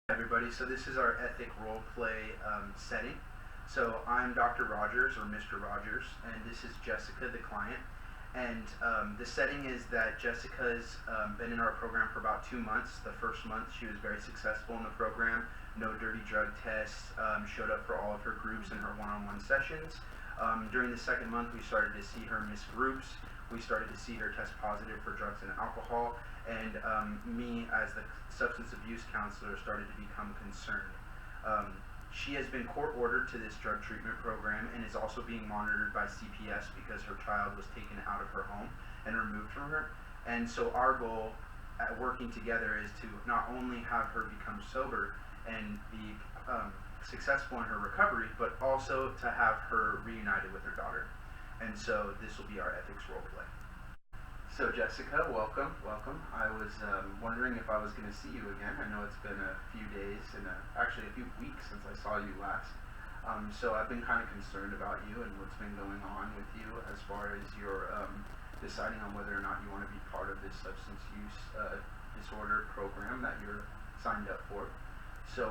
Everybody, so this is our ethic role play setting. So I'm Dr. Rogers, or Mr. Rogers, and this is Jessica, the client. And the setting is that Jessica's been in our program for about 2 months. The first month she was very successful in the program, no dirty drug tests, showed up for all of her groups and her one-on-one sessions. During the second month we started to see her miss groups. We started to see her test positive for drugs and alcohol, and me as the substance abuse counselor started to become concerned. She has been court ordered to this drug treatment program and is also being monitored by CPS because her child was taken out of her home and removed from her. And so our goal at working together is to not only have her become sober and be successful in her recovery, but also to have her reunited with her daughter. And so this will be our ethics role play. So Jessica, welcome. I was wondering if I was going to see you again. I know it's been a few days and actually a few weeks since I saw you last. So I've been kind of concerned about you and what's been going on with you as far as your deciding on whether or not you want to be part of this substance use disorder program that you're signed up for. So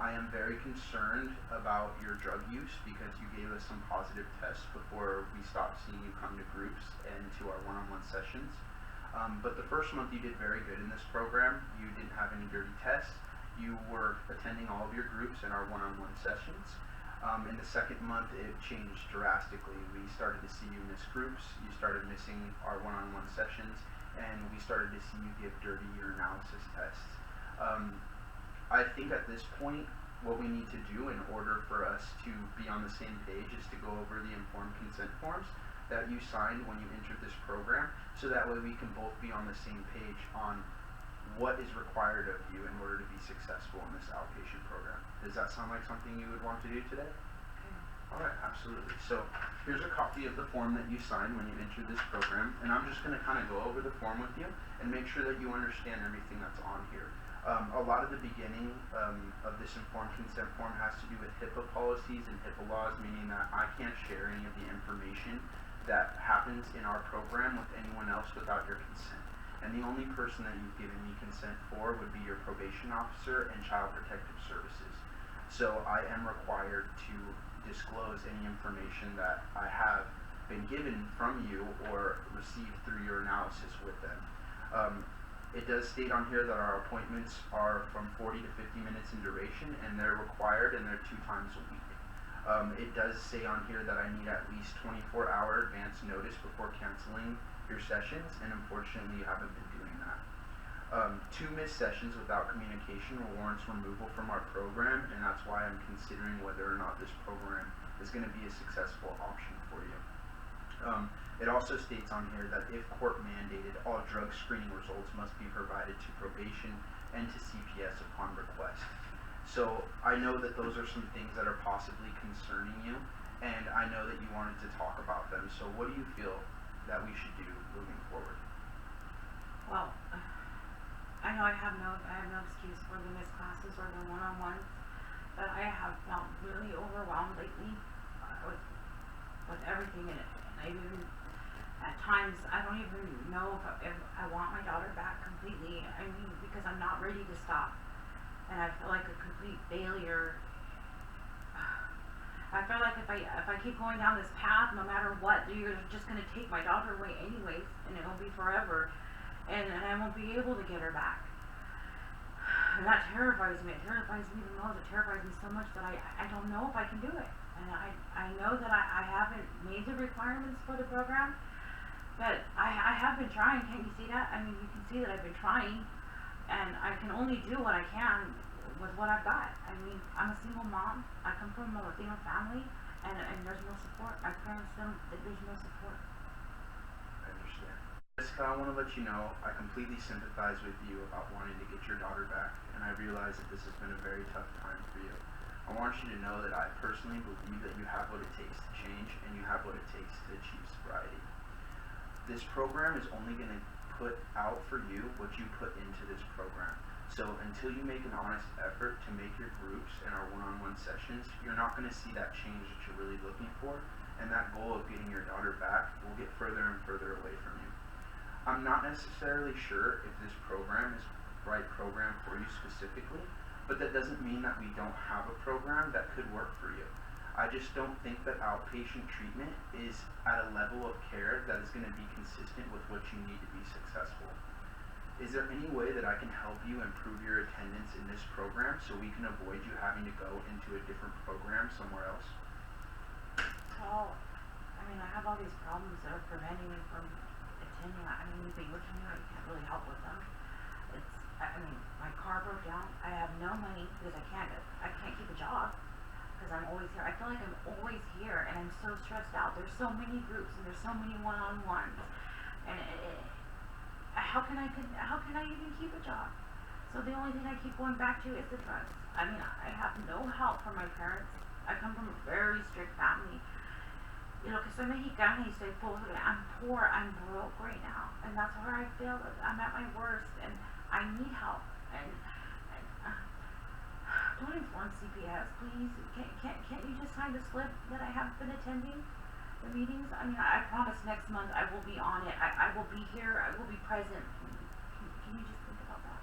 I am very concerned about your drug use because you gave us some positive tests before we stopped seeing you come to groups and to our one-on-one sessions. But the first month you did very good in this program. You didn't have any dirty tests. You were attending all of your groups and our one-on-one sessions. In the second month it changed drastically. We started to see you miss groups. You started missing our one-on-one sessions, and we started to see you give dirty urinalysis tests. I think at this point, what we need to do in order for us to be on the same page is to go over the informed consent forms that you signed when you entered this program, so that way we can both be on the same page on what is required of you in order to be successful in this outpatient program. Does that sound like something you would want to do today? All right, absolutely. So here's a copy of the form that you signed when you entered this program, and I'm just going to kind of go over the form with you and make sure that you understand everything that's on here. A lot of the beginning of this informed consent form has to do with HIPAA policies and HIPAA laws, meaning that I can't share any of the information that happens in our program with anyone else without your consent. And the only person that you've given me consent for would be your probation officer and child protective services. So I am required to disclose any information that I have been given from you or received through your analysis with them. It does state on here that our appointments are from 40 to 50 minutes in duration, and they're required, and they're 2 times a week. It does say on here that I need at least 24-hour advance notice before canceling your sessions, and unfortunately you haven't been doing that. 2 missed sessions without communication warrants removal from our program, and that's why I'm considering whether or not this program is going to be a successful option for you. It also states on here that if court mandated, all drug screening results must be provided to probation and to CPS upon request. So I know that those are some things that are possibly concerning you, and I know that you wanted to talk about them. So what do you feel that we should do moving forward? Well, I know I have no excuse for the missed classes or the one-on-ones, but I have felt really overwhelmed lately with everything in it. And at times, I don't even know if I want my daughter back completely. I mean, because I'm not ready to stop, and I feel like a complete failure. I feel like if I keep going down this path, no matter what, you're just going to take my daughter away anyways, and it'll be forever, and I won't be able to get her back. And that terrifies me. It terrifies me the most. It terrifies me so much that I don't know if I can do it. And I know that I haven't made the requirements for the program, but I have been trying. Can't you see that? I mean, you can see that I've been trying, and I can only do what I can with what I've got. I mean, I'm a single mom. I come from a Latino family, and there's no support. My parents don't, there's no support. I understand. Jessica, I want to let you know I completely sympathize with you about wanting to get your daughter back, and I realize that this has been a very tough time for you. I want you to know that I personally believe that you have what it takes to change, and you have what it takes to achieve sobriety. This program is only going to put out for you what you put into this program. So until you make an honest effort to make your groups and our one-on-one sessions, you're not going to see that change that you're really looking for, and that goal of getting your daughter back will get further and further away from you. I'm not necessarily sure if this program is the right program for you specifically, But that doesn't mean that we don't have a program that could work for you. I just don't think that outpatient treatment is at a level of care that is going to be consistent with what you need to be successful. Is there any way that I can help you improve your attendance in this program so we can avoid you having to go into a different program somewhere else? Well, I mean, I have all these problems that are preventing me from attending. I mean, but you can't really help with them. I mean, my car broke down. I have no money because I can't keep a job because I'm always here. I feel like I'm always here and I'm so stressed out. There's so many groups and there's so many one-on-ones, and how can I even keep a job? So the only thing I keep going back to is the drugs. I mean, I have no help from my parents. I come from a very strict family. You know, que soy mexicana y soy pobre. I'm poor, I'm broke right now. And that's where I feel that I'm at my worst and I need help. And don't inform CPS, please. Can't you just sign the slip that I haven't been attending the meetings? I mean, I promise next month I will be on it. I will be here. I will be present. Can you just think about that?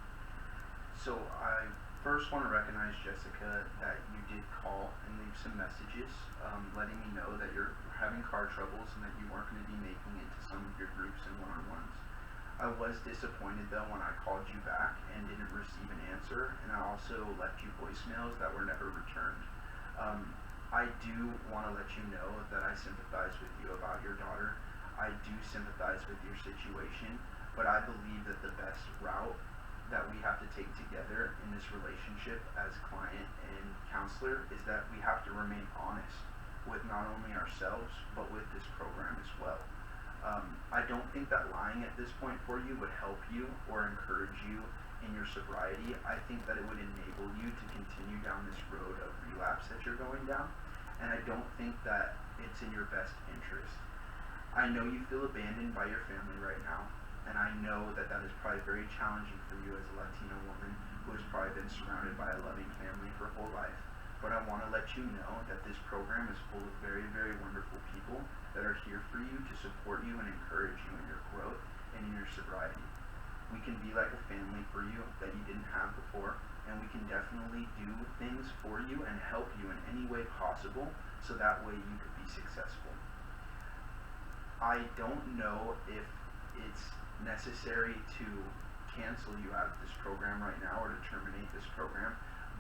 So I first want to recognize, Jessica, that you did call and leave some messages letting me know that you're having car troubles and that you weren't going to be making it to some of your groups and one-on-ones. I was disappointed though when I called you back and didn't receive an answer, and I also left you voicemails that were never returned. I do want to let you know that I sympathize with you about your daughter. I do sympathize with your situation, but I believe that the best route that we have to take together in this relationship as client and counselor is that we have to remain honest with not only ourselves, but with this program as well. I don't think that lying at this point for you would help you or encourage you in your sobriety. I think that it would enable you to continue down this road of relapse that you're going down, and I don't think that it's in your best interest. I know you feel abandoned by your family right now, and I know that that is probably very challenging for you as a Latina woman who has probably been surrounded by a loving family her whole life. But I want to let you know that this program is full of very, very wonderful people that are here for you to support you and encourage you in your growth and in your sobriety. We can be like a family for you that you didn't have before, and we can definitely do things for you and help you in any way possible so that way you could be successful. I don't know if it's necessary to cancel you out of this program right now or to terminate this program,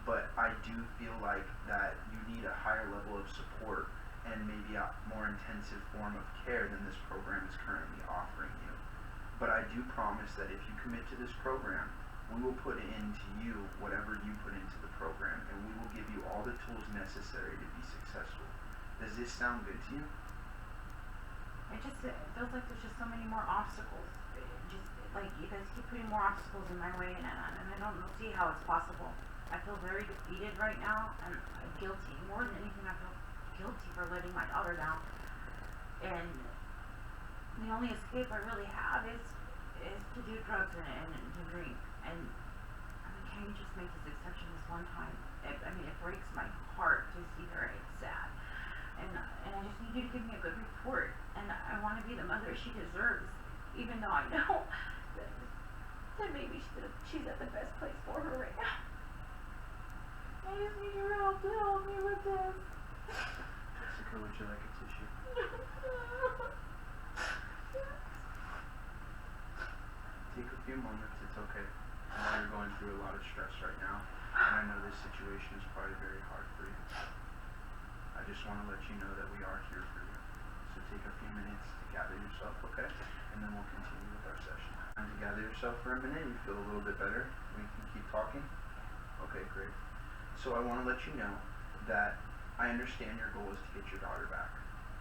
but I do feel like that you need a higher level of support and maybe a more intensive form of care than this program is currently offering you. But I do promise that if you commit to this program, we will put into you whatever you put into the program, and we will give you all the tools necessary to be successful. Does this sound good to you? It feels like there's just so many more obstacles. Like you guys keep putting more obstacles in my way, and I don't see how it's possible. I feel very defeated right now, and I'm guilty. More than anything, I feel guilty for letting my daughter down. And the only escape I really have is to do drugs and to drink. And I mean, can you just make this exception this one time? It breaks my heart to see her. It's sad. And I just need you to give me a good report. And I want to be the mother she deserves, even though I know that maybe she's at the best place for her right now. I just need your help to help me with this. Jessica, would you like a tissue? Take a few moments, it's okay. I know you're going through a lot of stress right now, and I know this situation is probably very hard for you. I just want to let you know that we are here for you. So take a few minutes to gather yourself, okay? And then we'll continue with our session. Time to gather yourself for a minute. You feel a little bit better? We can keep talking? Okay, great. So I want to let you know that I understand your goal is to get your daughter back.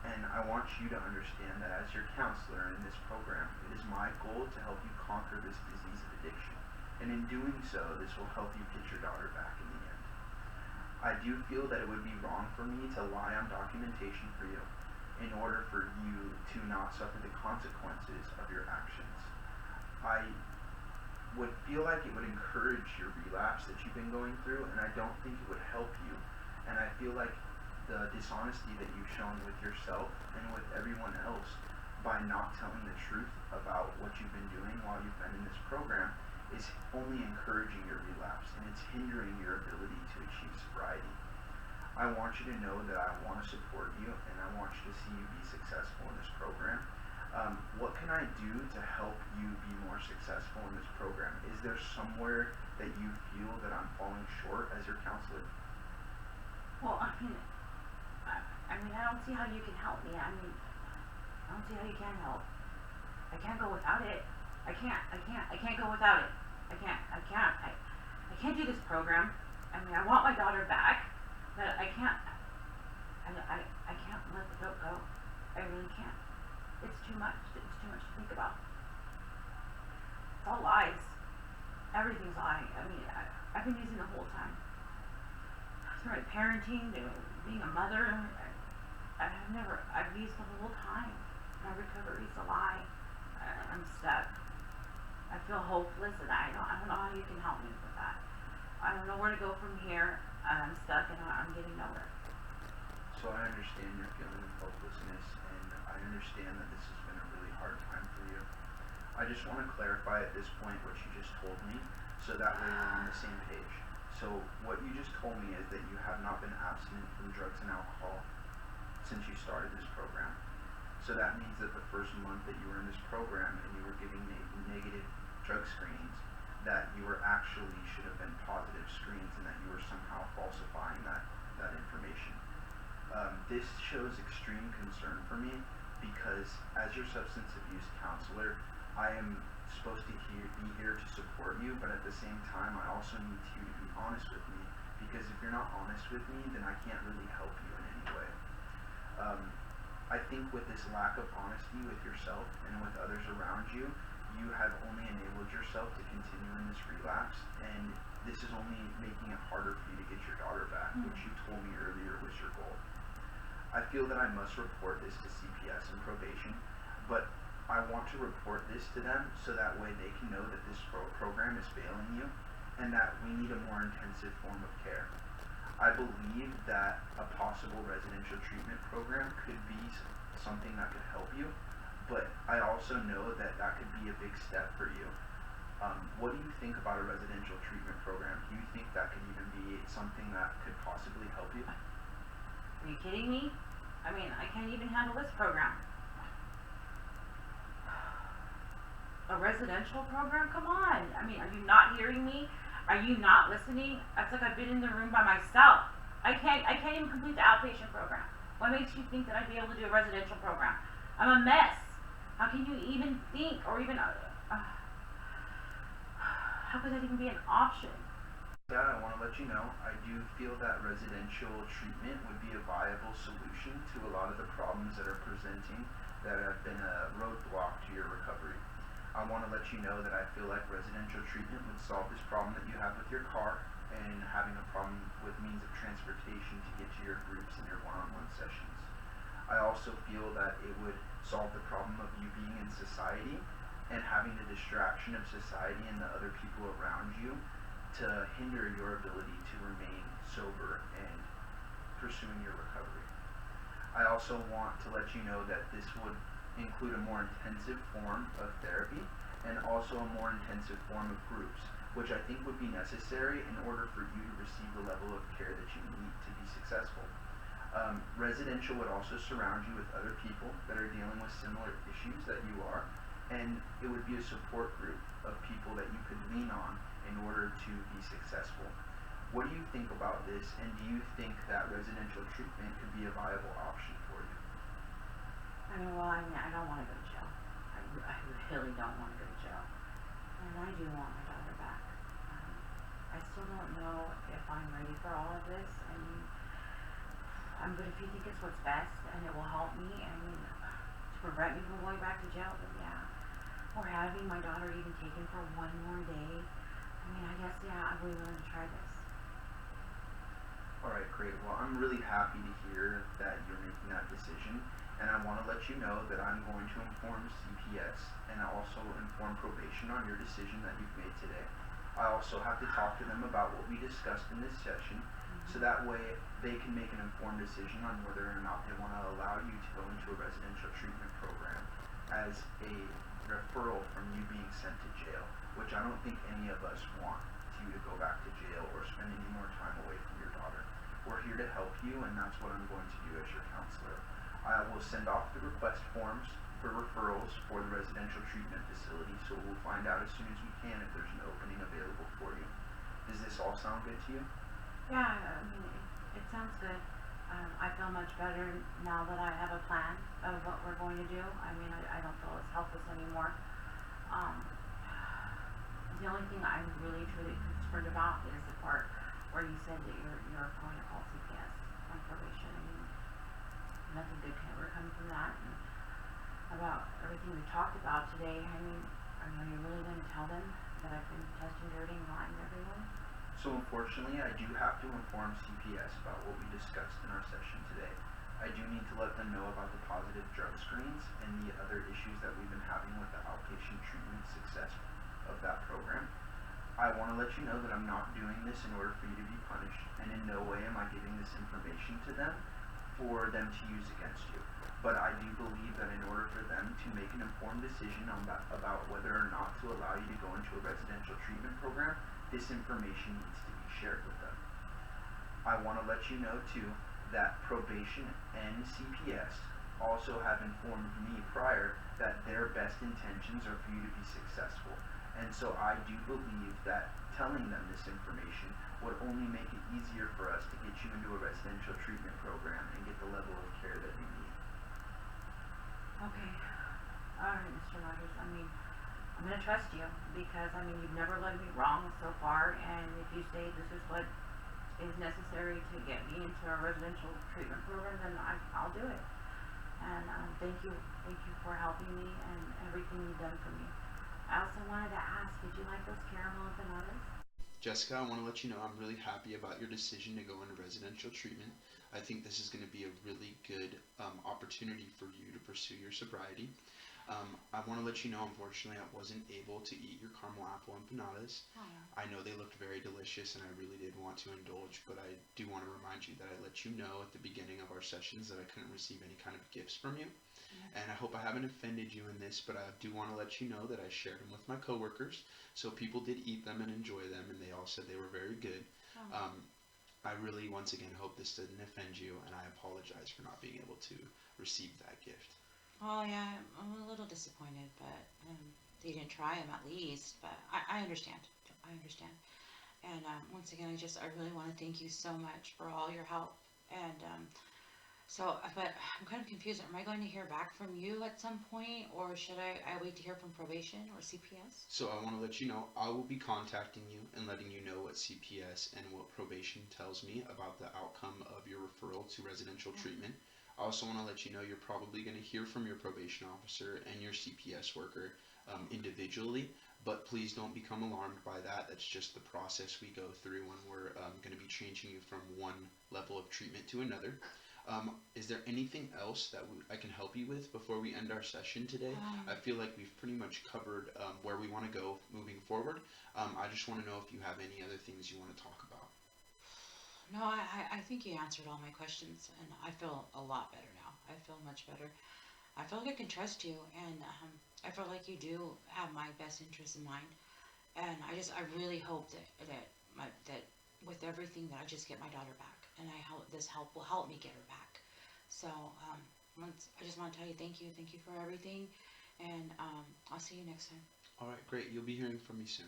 And I want you to understand that as your counselor in this program, it is my goal to help you conquer this disease of addiction. And in doing so, this will help you get your daughter back in the end. I do feel that it would be wrong for me to lie on documentation for you in order for you to not suffer the consequences of your actions. I would feel like it would encourage your relapse that you've been going through, and I don't think it would help you. And I feel like the dishonesty that you've shown with yourself and with everyone else by not telling the truth about what you've been doing while you've been in this program is only encouraging your relapse and it's hindering your ability to achieve sobriety. I want you to know that I want to support you and I want you to see you be successful in this program. What can I do to help you be more successful in this program? Is there somewhere that you feel that I'm falling short as your counselor? Well, I mean, I don't see how you can help me. I don't see how you can help. I can't go without it. I can't go without it. I can't do this program. I mean, I want my daughter back, but I can't let the dope go. I really can't. It's too much. It's too much to think about. It's all lies. Everything's lying. I mean, I've been using the whole time. Through my parenting, to being a mother, I've used the whole time. My recovery's a lie. I'm stuck. I feel hopeless, and I don't know how you can help me with that. I don't know where to go from here. I'm stuck, and I'm getting nowhere. So I understand your feeling of hopelessness, and I understand that this has been a really hard time for you. I just want to clarify at this point what you just told me, so that way we're on the same page. So what you just told me is that you have not been abstinent from drugs and alcohol since you started this program. So that means that the first month that you were in this program and you were giving negative drug screenings, that you were actually should have been positive screens and that you were somehow falsifying that information. This shows extreme concern for me because as your substance abuse counselor, I am supposed to be here to support you, but at the same time, I also need you to be honest with me because if you're not honest with me, then I can't really help you in any way. I think with this lack of honesty with yourself and with others around you, you have only enabled yourself to continue in this relapse, and this is only making it harder for you to get your daughter back, which you told me earlier was your goal. I feel that I must report this to CPS and probation, but I want to report this to them so that way they can know that this program is failing you and that we need a more intensive form of care. I believe that a possible residential treatment program could be something that could help you, but I also know that that could be a big step for you. What do you think about a residential treatment program? Do you think that could even be something that could possibly help you? Are you kidding me? I mean, I can't even handle this program. A residential program? Come on. I mean, are you not hearing me? Are you not listening? It's like I've been in the room by myself. I can't even complete the outpatient program. What makes you think that I'd be able to do a residential program? I'm a mess. How can you even think or even, how could that even be an option? Dad, I want to let you know, I do feel that residential treatment would be a viable solution to a lot of the problems that are presenting that have been a roadblock to your recovery. I want to let you know that I feel like residential treatment would solve this problem that you have with your car and having a problem with means of transportation to get to your groups and your one-on-one sessions. I also feel that it would solve the problem of you being in society and having the distraction of society and the other people around you to hinder your ability to remain sober and pursuing your recovery. I also want to let you know that this would include a more intensive form of therapy and also a more intensive form of groups, which I think would be necessary in order for you to receive the level of care that you need to be successful. Residential would also surround you with other people that are dealing with similar issues that you are, and it would be a support group of people that you could lean on in order to be successful. What do you think about this, and do you think that residential treatment could be a viable option for you? I mean, well, I don't want to go to jail. I really don't want to go to jail. And I do want my daughter back. I still don't know if I'm ready for all of this. I mean, but if you think it's what's best and it will help me, I mean, to prevent me from going back to jail, then yeah. Or having my daughter even taken for one more day. I mean, I guess, yeah, I'm really willing to try this. Alright, great. Well, I'm really happy to hear that you're making that decision. And I want to let you know that I'm going to inform CPS and also inform probation on your decision that you've made today. I also have to talk to them about what we discussed in this session, so that way they can make an informed decision on whether or not they want to allow you to go into a residential treatment program as a referral from you being sent to jail, which I don't think any of us want you to go back to jail or spend any more time away from your daughter. We're here to help you, and that's what I'm going to do as your counselor. I will send off the request forms for referrals for the residential treatment facility, so we'll find out as soon as we can if there's an opening available for you. Does this all sound good to you? Yeah, I mean, it sounds good. I feel much better now that I have a plan of what we're going to do. I mean, I don't feel as helpless anymore. The only thing I'm really truly concerned about is the part where you said that you're going to call CPS on probation. I mean, nothing good can ever come from that. And about everything we talked about today, I mean, are you really going to tell them that I've been testing dirty and lying to everyone? So unfortunately, I do have to inform CPS about what we discussed in our session today. I do need to let them know about the positive drug screens and the other issues that we've been having with the outpatient treatment success of that program. I want to let you know that I'm not doing this in order for you to be punished, and in no way am I giving this information to them for them to use against you. But I do believe that in order for them to make an informed decision about whether or not to allow you to go into a residential treatment program, this information needs to be shared with them. I want to let you know too that probation and CPS also have informed me prior that their best intentions are for you to be successful. And so I do believe that telling them this information would only make it easier for us to get you into a residential treatment program and get the level of care that you need. Okay. Alright, Mr. Rogers, I mean, I'm gonna trust you because, I mean, you've never led me wrong so far, and if you say this is what is necessary to get me into a residential treatment program, then I'll do it. And thank you for helping me and everything you've done for me. I also wanted to ask, did you like those caramel empanadas? Jessica, I want to let you know I'm really happy about your decision to go into residential treatment. I think this is going to be a really good opportunity for you to pursue your sobriety. I want to let you know, unfortunately, I wasn't able to eat your caramel apple empanadas. Oh. I know they looked very delicious and I really did want to indulge, but I do want to remind you that I let you know at the beginning of our sessions that I couldn't receive any kind of gifts from you. And I hope I haven't offended you in this, but I do want to let you know that I shared them with my coworkers, so people did eat them and enjoy them, and they all said they were very good. Oh. I really, once again, hope this didn't offend you, and I apologize for not being able to receive that gift. Oh yeah, I'm a little disappointed, but they didn't try them at least. But I understand. I understand. And once again, I really want to thank you so much for all your help. And but I'm kind of confused. Am I going to hear back from you at some point, or should I wait to hear from probation or CPS? So I want to let you know I will be contacting you and letting you know what CPS and what probation tells me about the outcome of your referral to residential treatment. I also want to let you know you're probably going to hear from your probation officer and your CPS worker individually, but please don't become alarmed by that. That's just the process we go through when we're going to be changing you from one level of treatment to another. Is there anything else that I can help you with before we end our session today? I feel like we've pretty much covered where we want to go moving forward. I just want to know if you have any other things you want to talk about. No, I think you answered all my questions, and I feel a lot better now. I feel much better. I feel like I can trust you, and I feel like you do have my best interests in mind. And I really hope that with everything that I just get my daughter back, and I hope this help will help me get her back. So I just want to tell you thank you for everything, and I'll see you next time. All right, great. You'll be hearing from me soon.